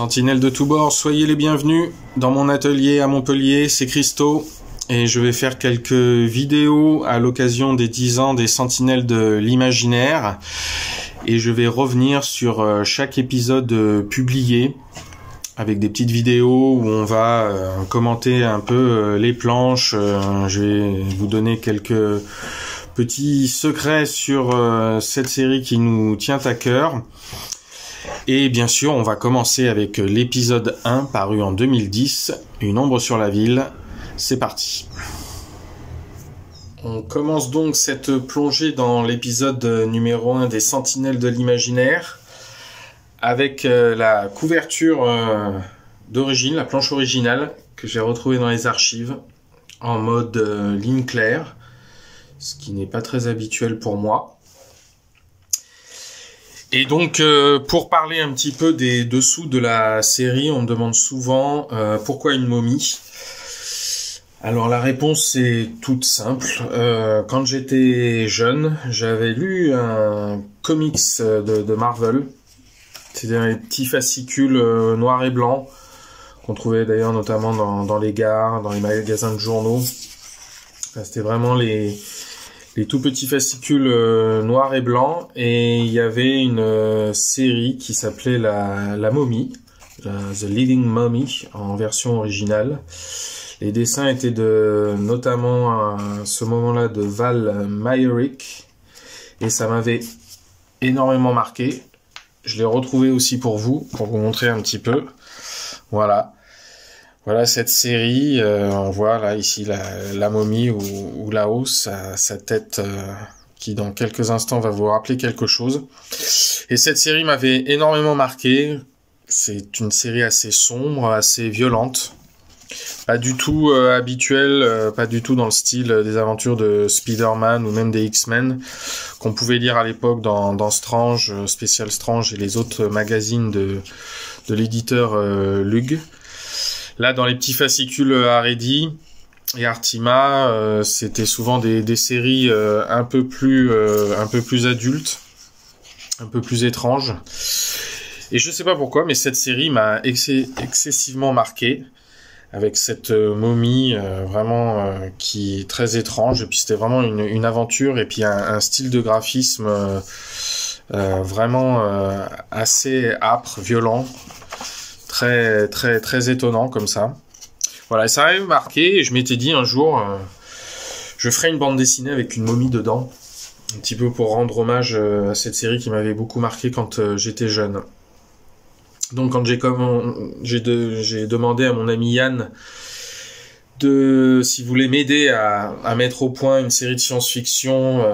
Sentinelles de tous bords, soyez les bienvenus dans mon atelier à Montpellier, c'est Christo et je vais faire quelques vidéos à l'occasion des 10 ans des Sentinelles de l'Imaginaire et je vais revenir sur chaque épisode publié avec des petites vidéos où on va commenter un peu les planches. Je vais vous donner quelques petits secrets sur cette série qui nous tient à cœur. Et bien sûr, on va commencer avec l'épisode 1 paru en 2010, Une ombre sur la ville. C'est parti. On commence donc cette plongée dans l'épisode numéro 1 des Sentinelles de l'Imaginaire avec la couverture d'origine, la planche originale que j'ai retrouvée dans les archives en mode ligne claire, ce qui n'est pas très habituel pour moi. Et donc, pour parler un petit peu des dessous de la série, on me demande souvent pourquoi une momie. Alors la réponse est toute simple. Quand j'étais jeune, j'avais lu un comics de Marvel. C'était des petits fascicules noirs et blancs qu'on trouvait d'ailleurs notamment dans les gares, dans les magasins de journaux. Enfin, c'était vraiment les tout petits fascicules noirs et blancs, et il y avait une série qui s'appelait la Momie, The Living Mummy en version originale. Les dessins étaient notamment à ce moment-là de Val Mayerick, et ça m'avait énormément marqué. Je l'ai retrouvé aussi pour vous montrer un petit peu. Voilà cette série, on voit là ici la momie ou là-haut, sa tête qui dans quelques instants va vous rappeler quelque chose. Et cette série m'avait énormément marqué. C'est une série assez sombre, assez violente, pas du tout habituelle, pas du tout dans le style des aventures de Spider-Man ou même des X-Men qu'on pouvait lire à l'époque dans Strange, Spécial Strange et les autres magazines de l'éditeur Lug. Là, dans les petits fascicules Haredi et Artima, c'était souvent des séries un peu plus adultes, un peu plus étranges. Et je sais pas pourquoi, mais cette série m'a excessivement marqué, avec cette momie vraiment qui est très étrange. Et puis c'était vraiment une aventure, et puis un style de graphisme vraiment assez âpre, violent. Très, très, très étonnant comme ça. Voilà, ça m'avait marqué et je m'étais dit un jour, je ferai une bande dessinée avec une momie dedans. Un petit peu pour rendre hommage à cette série qui m'avait beaucoup marqué quand j'étais jeune. Donc quand j'ai demandé à mon ami Yann s'il voulait m'aider à mettre au point une série de science-fiction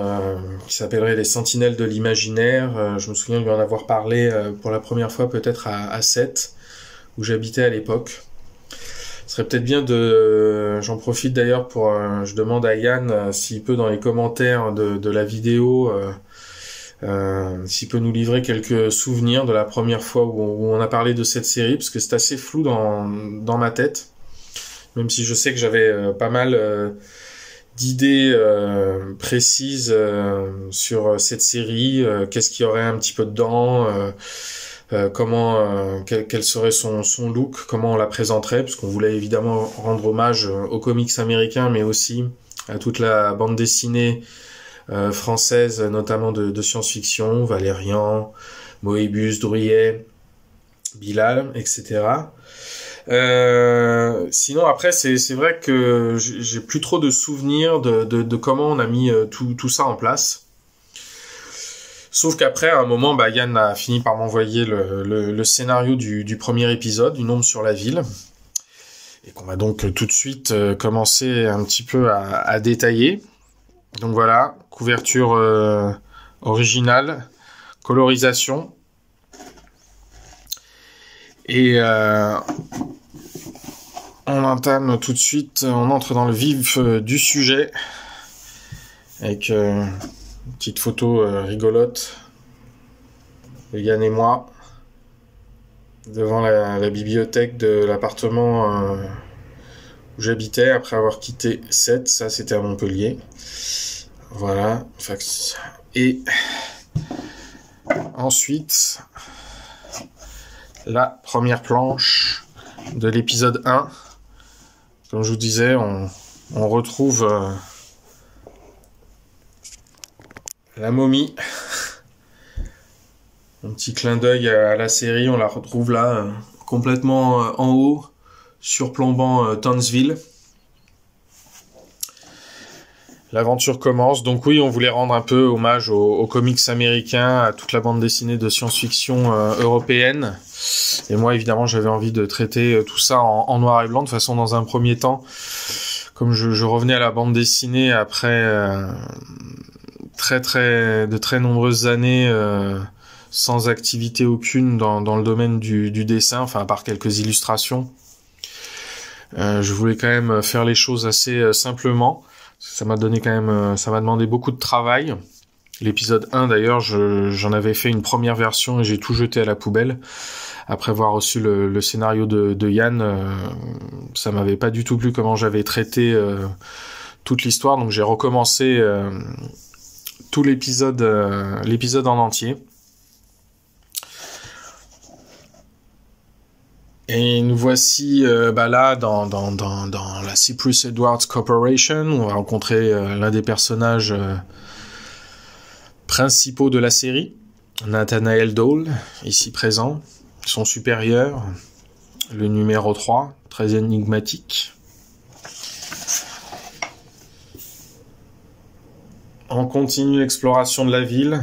qui s'appellerait Les Sentinelles de l'Imaginaire. Je me souviens lui en avoir parlé pour la première fois peut-être à 7. Où j'habitais à l'époque. Ce serait peut-être bien j'en profite d'ailleurs pour, je demande à Yann s'il peut dans les commentaires de la vidéo, s'il peut nous livrer quelques souvenirs de la première fois où on a parlé de cette série, parce que c'est assez flou dans ma tête, même si je sais que j'avais pas mal d'idées précises sur cette série, qu'est-ce qu'il y aurait un petit peu dedans, quel serait son look, comment on la présenterait, parce qu'on voulait évidemment rendre hommage aux comics américains, mais aussi à toute la bande dessinée française, notamment de science-fiction, Valérian, Moebius, Drouillet, Bilal, etc. Sinon après c'est vrai que j'ai plus trop de souvenirs de comment on a mis tout ça en place. Sauf qu'après, à un moment, Yann a fini par m'envoyer le scénario du premier épisode, Une ombre sur la ville, et qu'on va donc tout de suite commencer un petit peu à détailler. Donc voilà, couverture originale, colorisation, et on entame tout de suite, on entre dans le vif du sujet, avec une petite photo rigolote de Yann et moi devant la bibliothèque de l'appartement où j'habitais après avoir quitté 7. Ça, c'était à Montpellier. Voilà. Et ensuite, la première planche de l'épisode 1. Comme je vous disais, on retrouve la momie. Un petit clin d'œil à la série, on la retrouve là, complètement en haut, surplombant Townsville. L'aventure commence. Donc oui, on voulait rendre un peu hommage aux comics américains, à toute la bande dessinée de science-fiction européenne. Et moi, évidemment, j'avais envie de traiter tout ça en noir et blanc. De toute façon, dans un premier temps, comme je revenais à la bande dessinée après de très nombreuses années sans activité aucune dans le domaine du dessin, enfin à part quelques illustrations, je voulais quand même faire les choses assez simplement. Ça m'a demandé beaucoup de travail. L'épisode 1 d'ailleurs, j'en avais fait une première version et j'ai tout jeté à la poubelle. Après avoir reçu le scénario de Yann, ça m'avait pas du tout plu comment j'avais traité toute l'histoire, donc j'ai recommencé tout l'épisode en entier. Et nous voici là dans la Cypress Edwards Corporation, où on va rencontrer l'un des personnages principaux de la série, Nathaniel Dole, ici présent, son supérieur, le numéro 3, très énigmatique. On continue l'exploration de la ville.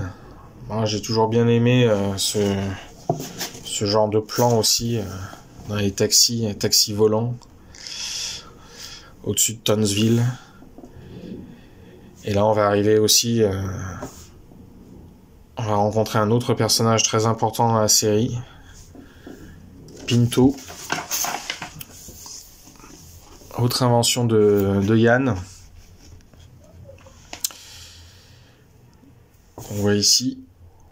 Moi, j'ai toujours bien aimé ce genre de plan aussi. Dans les taxis volants, au-dessus de Townsville. Et là, on va arriver aussi... on va rencontrer un autre personnage très important dans la série, Pinto. Autre invention de Yann. On voit ici,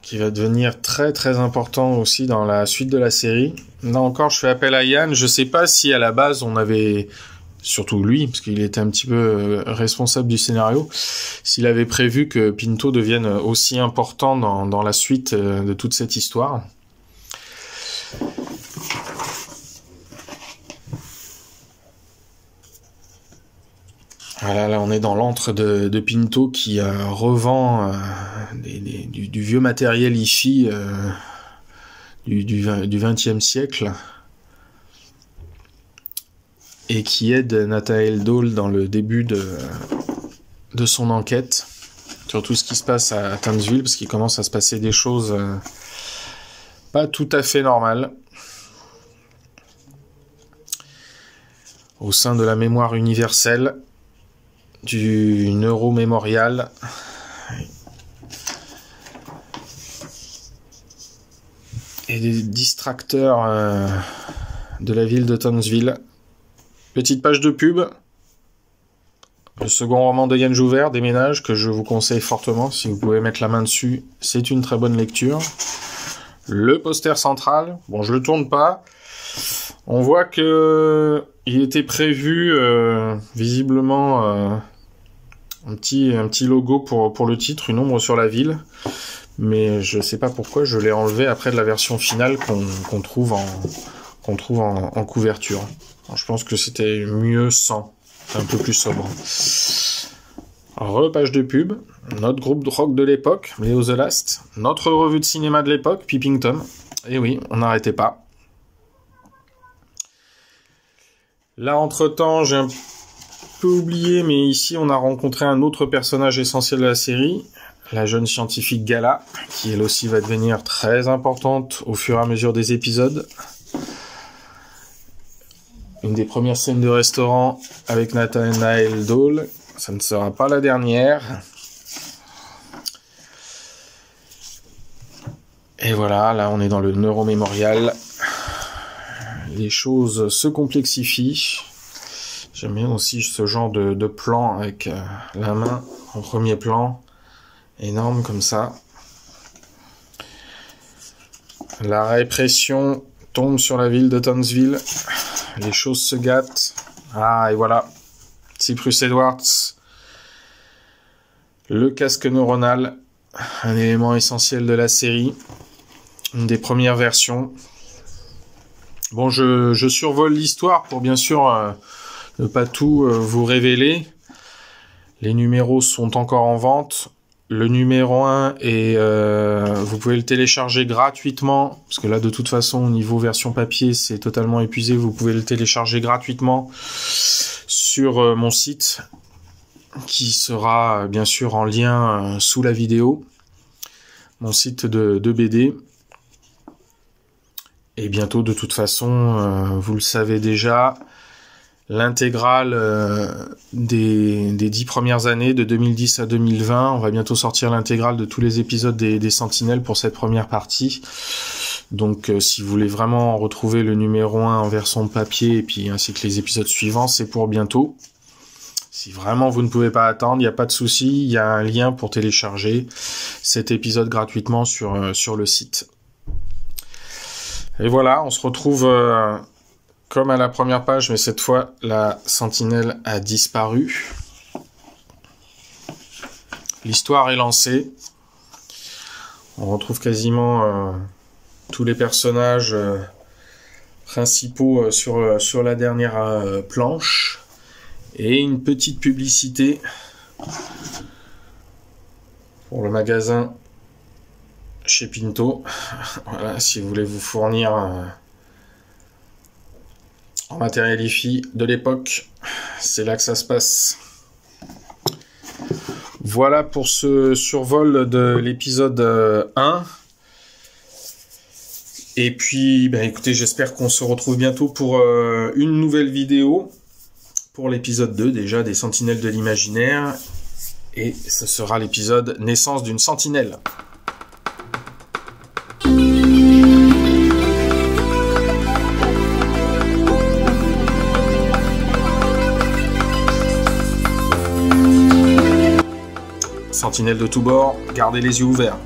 qui va devenir très très important aussi dans la suite de la série. Là encore, je fais appel à Yann. Je sais pas si à la base on avait, surtout lui, parce qu'il était un petit peu responsable du scénario, s'il avait prévu que Pinto devienne aussi important dans la suite de toute cette histoire. Voilà, là on est dans l'antre de Pinto qui revend du vieux matériel hi-fi du XXe siècle et qui aide Nathaniel Dole dans le début de son enquête sur tout ce qui se passe à Townsville, parce qu'il commence à se passer des choses pas tout à fait normales au sein de la mémoire universelle du Neuromémorial. Et des distracteurs de la ville de Townsville. Petite page de pub. Le second roman de Yann Jouvert, Déménage, que je vous conseille fortement. Si vous pouvez mettre la main dessus, c'est une très bonne lecture. Le poster central. Bon, je le tourne pas. On voit que il était prévu visiblement un petit logo pour le titre, une ombre sur la ville. Mais je sais pas pourquoi je l'ai enlevé après de la version finale qu'on trouve en couverture. Alors, je pense que c'était mieux sans, un peu plus sobre. Repage de pub, notre groupe de rock de l'époque, Léo The Last, notre revue de cinéma de l'époque, Peeping Tom. Et oui, on n'arrêtait pas. Là, entre-temps, j'ai un peu oublié, mais ici, on a rencontré un autre personnage essentiel de la série, la jeune scientifique Gala, qui elle aussi va devenir très importante au fur et à mesure des épisodes. Une des premières scènes de restaurant avec Nathaniel Dole, ça ne sera pas la dernière. Et voilà, là on est dans le Neuromémorial. Les choses se complexifient. J'aime bien aussi ce genre de plan avec la main en premier plan. Énorme comme ça. La répression tombe sur la ville de Townsville. Les choses se gâtent. Ah, et voilà. Cypress Edwards. Le casque neuronal. Un élément essentiel de la série. Une des premières versions. Bon, je survole l'histoire pour bien sûr ne pas tout vous révéler. Les numéros sont encore en vente. Le numéro 1 est, vous pouvez le télécharger gratuitement, parce que là de toute façon au niveau version papier c'est totalement épuisé. Vous pouvez le télécharger gratuitement sur mon site, qui sera bien sûr en lien sous la vidéo. Mon site de BD. Et bientôt, de toute façon, vous le savez déjà, l'intégrale des 10 premières années, de 2010 à 2020. On va bientôt sortir l'intégrale de tous les épisodes des Sentinelles pour cette première partie. Donc, si vous voulez vraiment retrouver le numéro 1 en version papier, et puis ainsi que les épisodes suivants, c'est pour bientôt. Si vraiment vous ne pouvez pas attendre, il n'y a pas de souci, il y a un lien pour télécharger cet épisode gratuitement sur le site. Et voilà, on se retrouve comme à la première page, mais cette fois, la sentinelle a disparu. L'histoire est lancée. On retrouve quasiment tous les personnages principaux sur la dernière planche. Et une petite publicité pour le magasin chez Pinto. Voilà, si vous voulez vous fournir en matériel hi-fi de l'époque, c'est là que ça se passe. Voilà pour ce survol de l'épisode 1. Et puis, écoutez, j'espère qu'on se retrouve bientôt pour une nouvelle vidéo, pour l'épisode 2 déjà des Sentinelles de l'Imaginaire. Et ce sera l'épisode Naissance d'une Sentinelle. Sentinelles de tous bords, gardez les yeux ouverts.